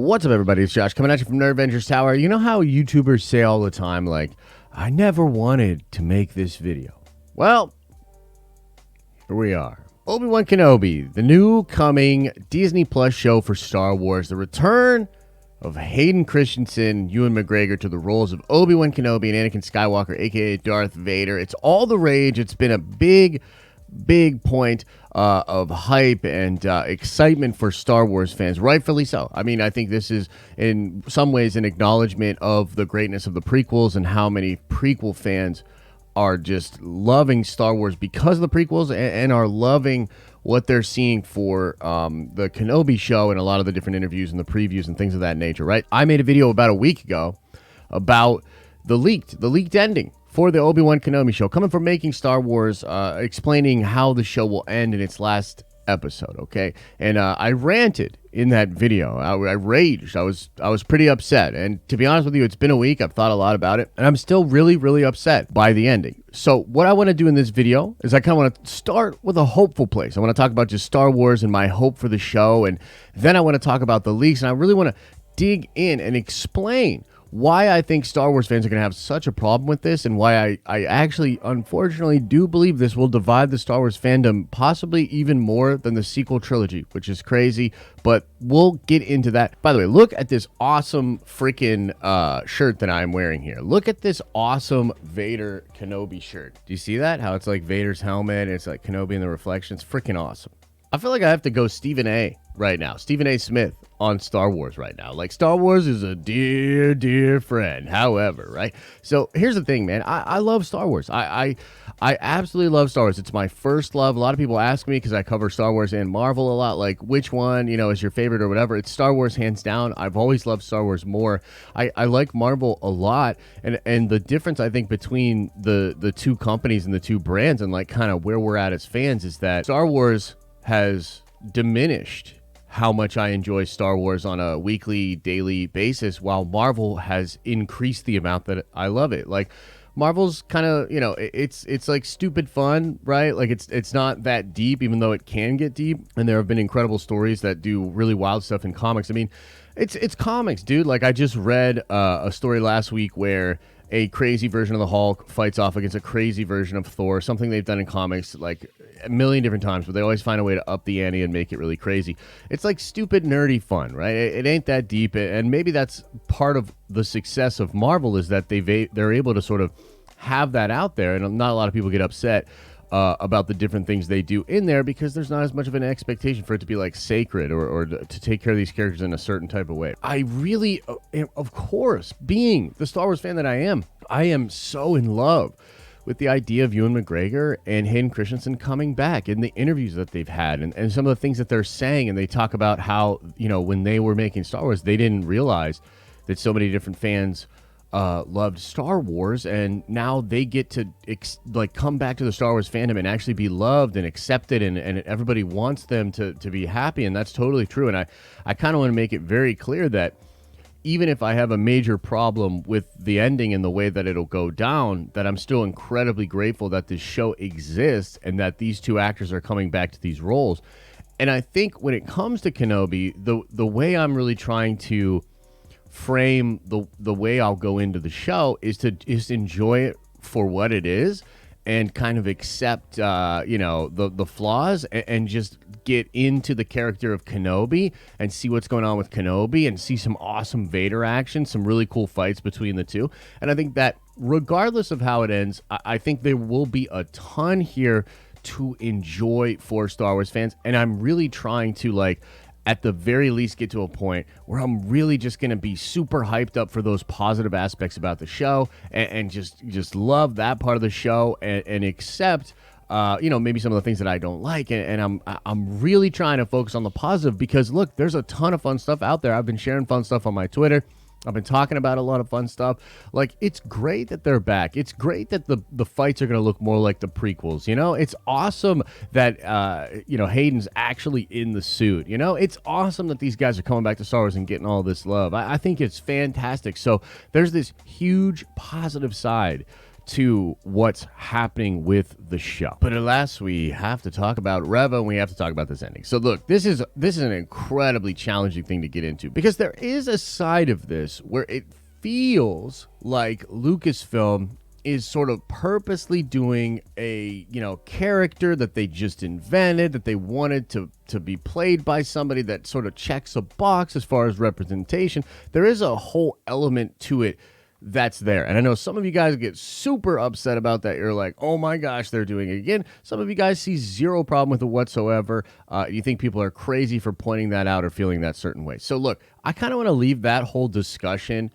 What's up, everybody? It's Josh coming at you from Nerd Ventures Tower. You know how YouTubers say all the time, like, I never wanted to make this video. Well, here we are. Obi-Wan Kenobi, the new coming Disney Plus show for Star Wars. The return of Hayden Christensen, Ewan McGreggor to the roles of Obi-Wan Kenobi and Anakin Skywalker, a.k.a. Darth Vader. It's all the rage. It's been a big point of hype and excitement for Star Wars fans, rightfully so. I mean, I think this is in some ways an acknowledgement of the greatness of the prequels and how many prequel fans are just loving Star Wars because of the prequels and are loving what they're seeing for the Kenobi show and a lot of the different interviews and the previews and things of that nature, right? I made a video about a week ago about the leaked ending for the Obi-Wan Kenobi show, coming from Making Star Wars, explaining how the show will end in its last episode, okay? And I ranted in that video. I raged. I was pretty upset. And to be honest with you, it's been a week. I've thought a lot about it, and I'm still really upset by the ending. So what I want to do in this video is I kind of want to start with a hopeful place. I want to talk about just Star Wars and my hope for the show, and then I want to talk about the leaks, and I really want to dig in and explain why I think Star Wars fans are going to have such a problem with this, and why I actually, unfortunately, do believe this will divide the Star Wars fandom possibly even more than the sequel trilogy, which is crazy, but we'll get into that. By the way, look at this awesome freaking shirt that I'm wearing here. Look at this awesome Vader Kenobi shirt. Do you see that? How it's like Vader's helmet, and it's like Kenobi in the reflection. It's freaking awesome. I feel like I have to go Stephen A. right now. Stephen A. Smith on Star Wars right now. Like, Star Wars is a dear friend. However, right? So here's the thing, man. I love Star Wars. I absolutely love Star Wars. It's my first love. A lot of people ask me, because I cover Star Wars and Marvel a lot, like, which one, is your favorite or whatever. It's Star Wars, hands down. I've always loved Star Wars more. I like Marvel a lot. And the difference, I think, between the two companies and the two brands and, like, kind of where we're at as fans is that Star Wars has diminished how much I enjoy Star Wars on a weekly, daily basis, while Marvel has increased the amount that I love it. Like, Marvel's kind of, it's like stupid fun, right? Like, it's not that deep, even though it can get deep. And there have been incredible stories that do really wild stuff in comics. I mean, it's comics, dude. Like, I just read a story last week where a crazy version of the Hulk fights off against a crazy version of Thor, something they've done in comics like a million different times, but they always find a way to up the ante and make it really crazy. It's like stupid, nerdy fun, right? It ain't that deep, and maybe that's part of the success of Marvel, is that they're able to sort of have that out there, and not a lot of people get upset about the different things they do in there, because there's not as much of an expectation for it to be like sacred or to take care of these characters in a certain type of way. I really, of course, being the Star Wars fan that I am so in love with the idea of Ewan McGregor and Hayden Christensen coming back in the interviews that they've had, and some of the things that they're saying. And they talk about how, when they were making Star Wars, they didn't realize that so many different fans loved Star Wars, and now they get to come back to the Star Wars fandom and actually be loved and accepted, and everybody wants them to be happy, and that's totally true. And I kind of want to make it very clear that even if I have a major problem with the ending and the way that it'll go down, that I'm still incredibly grateful that this show exists and that these two actors are coming back to these roles. And I think when it comes to Kenobi, the way I'm really trying to frame the way I'll go into the show is to enjoy it for what it is, and kind of accept the flaws, and just get into the character of Kenobi and see what's going on with Kenobi, and see some awesome Vader action, some really cool fights between the two. And I think that regardless of how it ends, I think there will be a ton here to enjoy for Star Wars fans. And I'm really trying to, at the very least, get to a point where I'm really just going to be super hyped up for those positive aspects about the show, and just love that part of the show, and accept maybe some of the things that I don't like, and I'm really trying to focus on the positive, because look, there's a ton of fun stuff out there. I've been sharing fun stuff on my Twitter. I've been talking about a lot of fun stuff. Like, it's great that they're back. It's great that the fights are going to look more like the prequels. It's awesome that Hayden's actually in the suit. It's awesome that these guys are coming back to Star Wars and getting all this love. I think it's fantastic. So there's this huge positive side to what's happening with the show. But alas, we have to talk about Reva, and we have to talk about this ending. So look, this is an incredibly challenging thing to get into, because there is a side of this where it feels like Lucasfilm is sort of purposely doing a, character that they just invented, that they wanted to be played by somebody that sort of checks a box as far as representation. There is a whole element to it that's there. And I know some of you guys get super upset about that. You're like, oh my gosh, they're doing it again. Some of you guys see zero problem with it whatsoever. You think people are crazy for pointing that out or feeling that certain way. So look, I kind of want to leave that whole discussion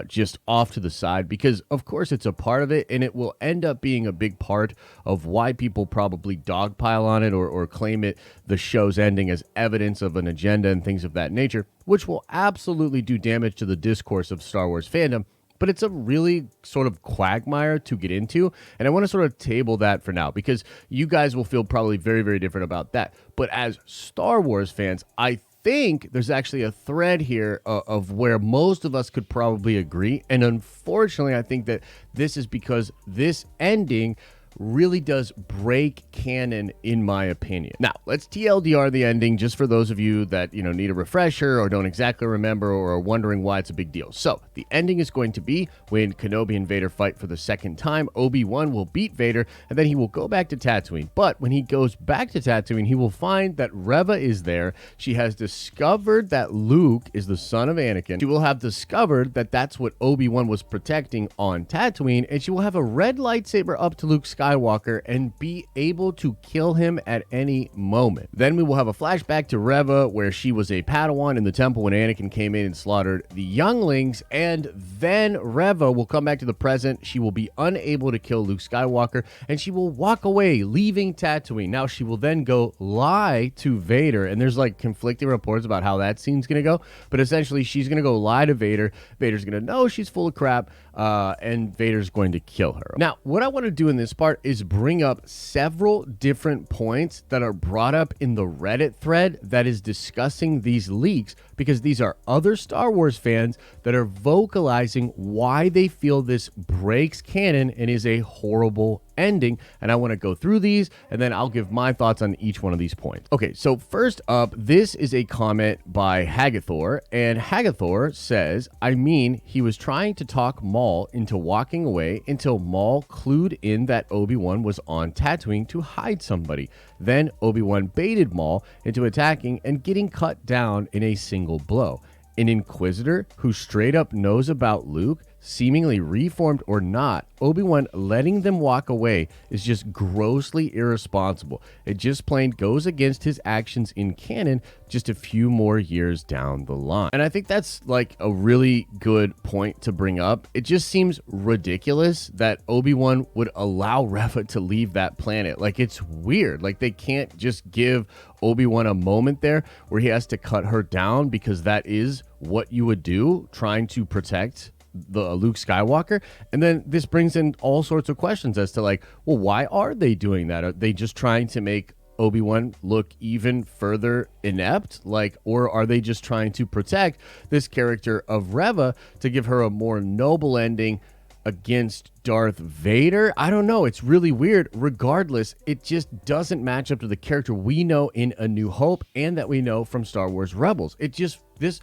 just off to the side, because of course it's a part of it, and it will end up being a big part of why people probably dogpile on it or claim it the show's ending as evidence of an agenda and things of that nature, which will absolutely do damage to the discourse of Star Wars fandom. But it's a really sort of quagmire to get into, and I want to sort of table that for now, because you guys will feel probably very, very different about that. But as Star Wars fans, I think there's actually a thread here of where most of us could probably agree. And unfortunately, I think that this is because this ending really does break canon, in my opinion. Now, let's TLDR the ending just for those of you that, need a refresher or don't exactly remember or are wondering why it's a big deal. So, the ending is going to be when Kenobi and Vader fight for the second time. Obi-Wan will beat Vader, and then he will go back to Tatooine. But when he goes back to Tatooine, he will find that Reva is there. She has discovered that Luke is the son of Anakin. She will have discovered that that's what Obi-Wan was protecting on Tatooine, and she will have a red lightsaber up to Luke Skywalker and be able to kill him at any moment. Then we will have a flashback to Reva, where she was a Padawan in the temple when Anakin came in and slaughtered the younglings, and then Reva will come back to the present. She will be unable to kill Luke Skywalker, and she will walk away, leaving Tatooine. Now, she will then go lie to Vader, and there's like conflicting reports about how that scene's gonna go, but essentially she's gonna go lie to Vader. Vader's gonna know she's full of crap, and Vader's going to kill her. Now, what I want to do in this part is bring up several different points that are brought up in the Reddit thread that is discussing these leaks, because these are other Star Wars fans that are vocalizing why they feel this breaks canon and is a horrible ending. And I want to go through these, and then I'll give my thoughts on each one of these points. Okay, so first up, this is a comment by Hagathor, and Hagathor says, he was trying to talk Maul into walking away until Maul clued in that Obi-Wan was on Tatooine to hide somebody. Then Obi-Wan baited Maul into attacking and getting cut down in a single blow. An Inquisitor who straight up knows about Luke, seemingly reformed or not, Obi-Wan letting them walk away is just grossly irresponsible. It just plain goes against his actions in canon just a few more years down the line. And I think that's like a really good point to bring up. It just seems ridiculous that Obi-Wan would allow Reva to leave that planet. Like, it's weird. Like, they can't just give Obi-Wan a moment there where he has to cut her down, because that is what you would do, trying to protect the Luke Skywalker. And then this brings in all sorts of questions as to like, well, why are they doing that? Are they just trying to make Obi-Wan look even further inept? Like, or are they just trying to protect this character of Reva to give her a more noble ending against Darth Vader? I don't know. It's really weird. Regardless, it just doesn't match up to the character we know in A New Hope and that we know from Star Wars Rebels. This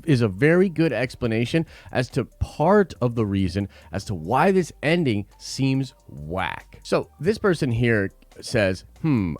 is a very good explanation as to part of the reason as to why this ending seems whack. So this person here says,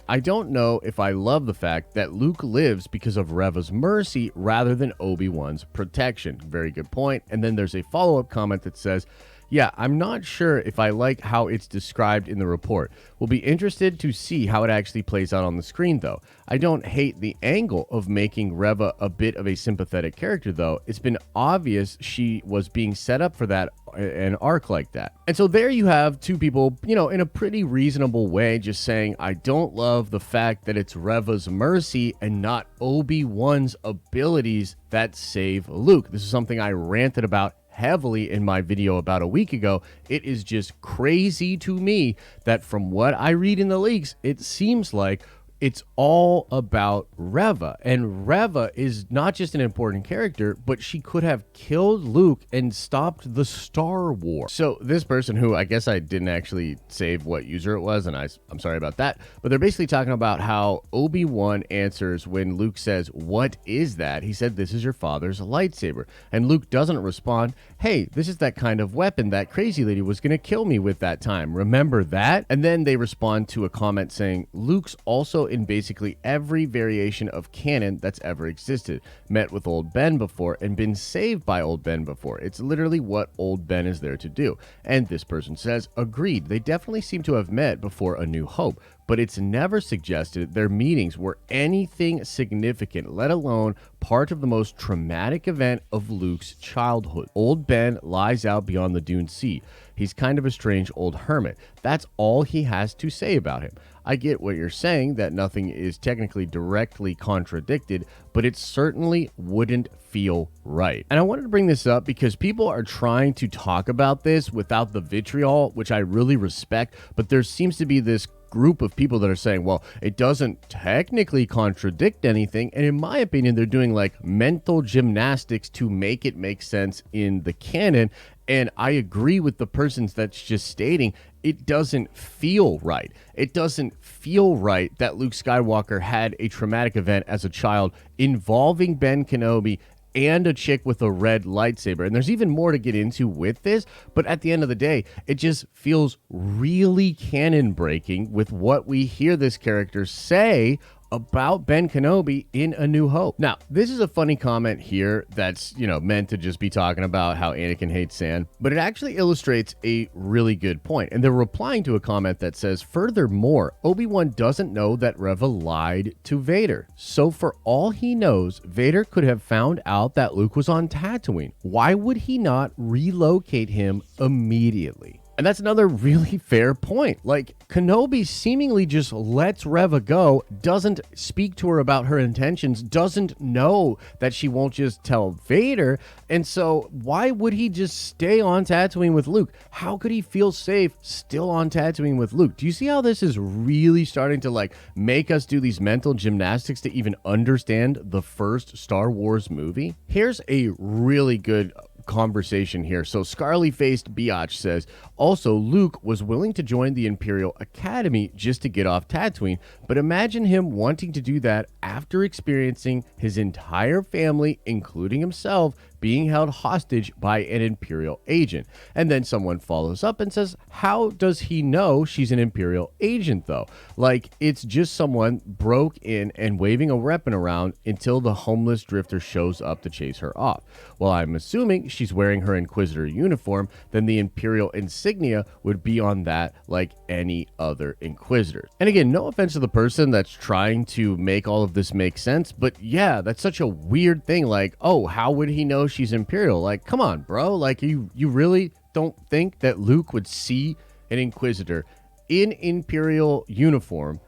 I don't know if I love the fact that Luke lives because of Reva's mercy rather than Obi-Wan's protection. Very good point. And then there's a follow-up comment that says, yeah, I'm not sure if I like how it's described in the report. We'll be interested to see how it actually plays out on the screen, though. I don't hate the angle of making Reva a bit of a sympathetic character, though. It's been obvious she was being set up for that, an arc like that. And so there you have two people, in a pretty reasonable way, just saying, I don't love the fact that it's Reva's mercy and not Obi-Wan's abilities that save Luke. This is something I ranted about heavily in my video about a week ago. It is just crazy to me that from what I read in the leaks, it seems like It's all about Reva. And Reva is not just an important character, but she could have killed Luke and stopped the Star Wars. So this person, who I guess I didn't actually save what user it was, and I'm sorry about that, but they're basically talking about how Obi-Wan answers when Luke says, "What is that?" He said, "This is your father's lightsaber." And Luke doesn't respond, "Hey, this is that kind of weapon that crazy lady was going to kill me with that time. Remember that?" And then they respond to a comment saying, "Luke's also in basically every variation of canon that's ever existed. Met with old Ben before and been saved by old Ben before. It's literally what old Ben is there to do." And this person says, "Agreed. They definitely seem to have met before A New Hope, but it's never suggested their meetings were anything significant, let alone part of the most traumatic event of Luke's childhood. Old Ben lies out beyond the Dune Sea. He's kind of a strange old hermit. That's all he has to say about him. I get what you're saying, that nothing is technically directly contradicted, but it certainly wouldn't feel right." And I wanted to bring this up because people are trying to talk about this without the vitriol, which I really respect, but there seems to be this group of people that are saying, well, it doesn't technically contradict anything. And in my opinion, they're doing like mental gymnastics to make it make sense in the canon. And I agree with the person that's just stating it doesn't feel right. It doesn't feel right that Luke Skywalker had a traumatic event as a child involving Ben Kenobi and a chick with a red lightsaber. And there's even more to get into with this, but at the end of the day, it just feels really canon breaking with what we hear this character say about Ben Kenobi in A New Hope. Now, this is a funny comment here that's, meant to just be talking about how Anakin hates sand, but it actually illustrates a really good point. And they're replying to a comment that says, "Furthermore, Obi-Wan doesn't know that Reva lied to Vader. So for all he knows, Vader could have found out that Luke was on Tatooine. Why would he not relocate him immediately?" And that's another really fair point. Like, Kenobi seemingly just lets Reva go, doesn't speak to her about her intentions, doesn't know that she won't just tell Vader. And so why would he just stay on Tatooine with Luke? How could he feel safe still on Tatooine with Luke? Do you see how this is really starting to make us do these mental gymnastics to even understand the first Star Wars movie? Here's a really good conversation here. So Scarly-faced Biatch says, "Also, Luke was willing to join the Imperial Academy just to get off Tatooine, but imagine him wanting to do that after experiencing his entire family, including himself, being held hostage by an Imperial agent." And then someone follows up and says, "How does he know she's an Imperial agent, though? Like, it's just someone broke in and waving a weapon around until the homeless drifter shows up to chase her off. Well, I'm assuming she's wearing her Inquisitor uniform, then the Imperial insignia would be on that like any other Inquisitor." And again, no offense to the person that's trying to make all of this make sense, but yeah, that's such a weird thing. Like, oh, how would he know she's Imperial? Like, come on, bro. Like, you really don't think that Luke would see an Inquisitor in Imperial uniform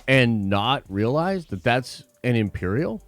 and not realize that that's an Imperial?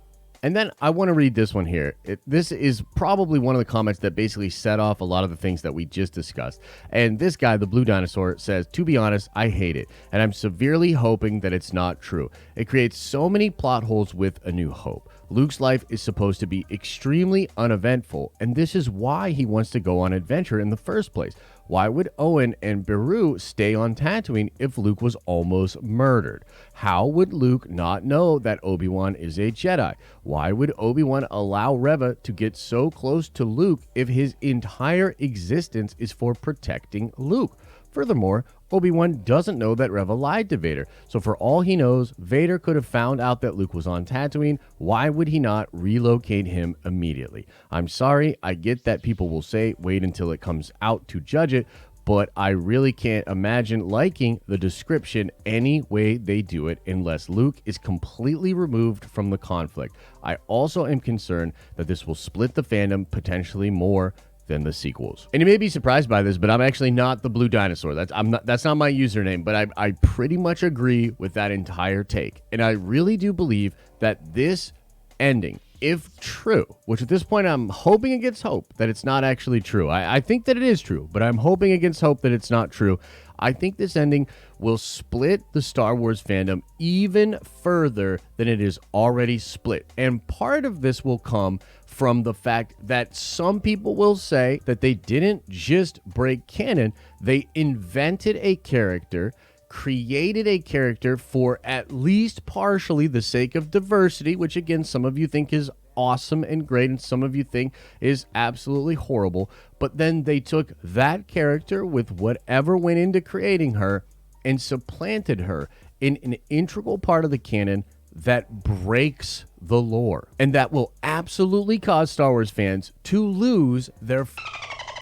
And then I want to read this one here. This is probably one of the comments that basically set off a lot of the things that we just discussed. And this guy, the Blue Dinosaur, says, "To be honest, I hate it, and I'm severely hoping that it's not true. It creates so many plot holes with A New Hope. Luke's life is supposed to be extremely uneventful, and this is why he wants to go on adventure in the first place. Why would Owen and Beru stay on Tatooine if Luke was almost murdered? How would Luke not know that Obi-Wan is a Jedi? Why would Obi-Wan allow Reva to get so close to Luke if his entire existence is for protecting Luke? Furthermore, Obi-Wan doesn't know that Reva lied to Vader, so for all he knows, Vader could have found out that Luke was on Tatooine. Why would he not relocate him immediately? I'm sorry, I get that people will say wait until it comes out to judge it, but I really can't imagine liking the description any way they do it unless Luke is completely removed from the conflict. I also am concerned that this will split the fandom potentially more than the sequels." And you may be surprised by this, but I'm actually not the Blue Dinosaur. That's not my username, but I pretty much agree with that entire take. And I really do believe that this ending, if true, which at this point I'm hoping against hope that it's not actually true. I think that it is true, but I'm hoping against hope that it's not true. I think this ending will split the Star Wars fandom even further than it is already split. And part of this will come from the fact that some people will say that they didn't just break canon, they invented a character, created a character for at least partially the sake of diversity, which again, some of you think is awesome and great, and some of you think is absolutely horrible. But then they took that character with whatever went into creating her and supplanted her in an integral part of the canon that breaks the lore. And that will absolutely cause Star Wars fans to lose their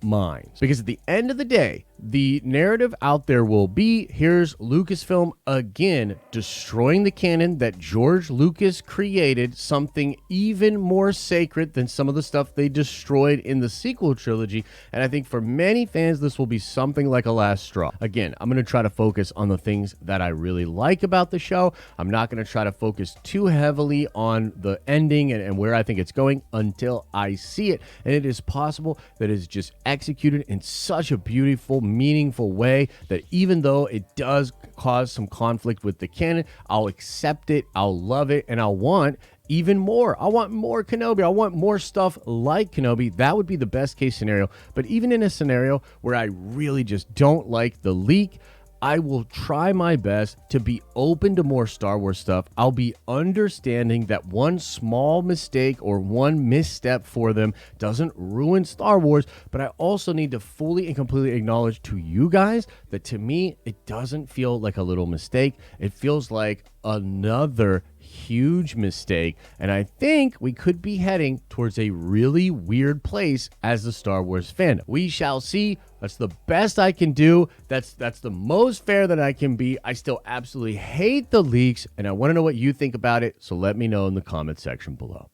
minds. Because at the end of the day, the narrative out there will be, here's Lucasfilm again destroying the canon that George Lucas created, something even more sacred than some of the stuff they destroyed in the sequel trilogy. And I think for many fans, this will be something like a last straw. Again, I'm going to try to focus on the things that I really like about the show. I'm not going to try to focus too heavily on the ending and where I think it's going until I see it. And it is possible that it's just executed in such a beautiful, meaningful way that even though it does cause some conflict with the canon, I'll accept it, I'll love it, and I'll want even more. I want more Kenobi. I want more stuff like Kenobi. That would be the best case scenario. But even in a scenario where I really just don't like the leak, I will try my best to be open to more Star Wars stuff. I'll be understanding that one small mistake or one misstep for them doesn't ruin Star Wars, but I also need to fully and completely acknowledge to you guys that to me, it doesn't feel like a little mistake. It feels like another huge mistake, and I think we could be heading towards a really weird place as the Star Wars fandom. We shall see. That's the best I can do. That's the most fair that I can be. I still absolutely hate the leaks, and I want to know what you think about it, so let me know in the comment section below.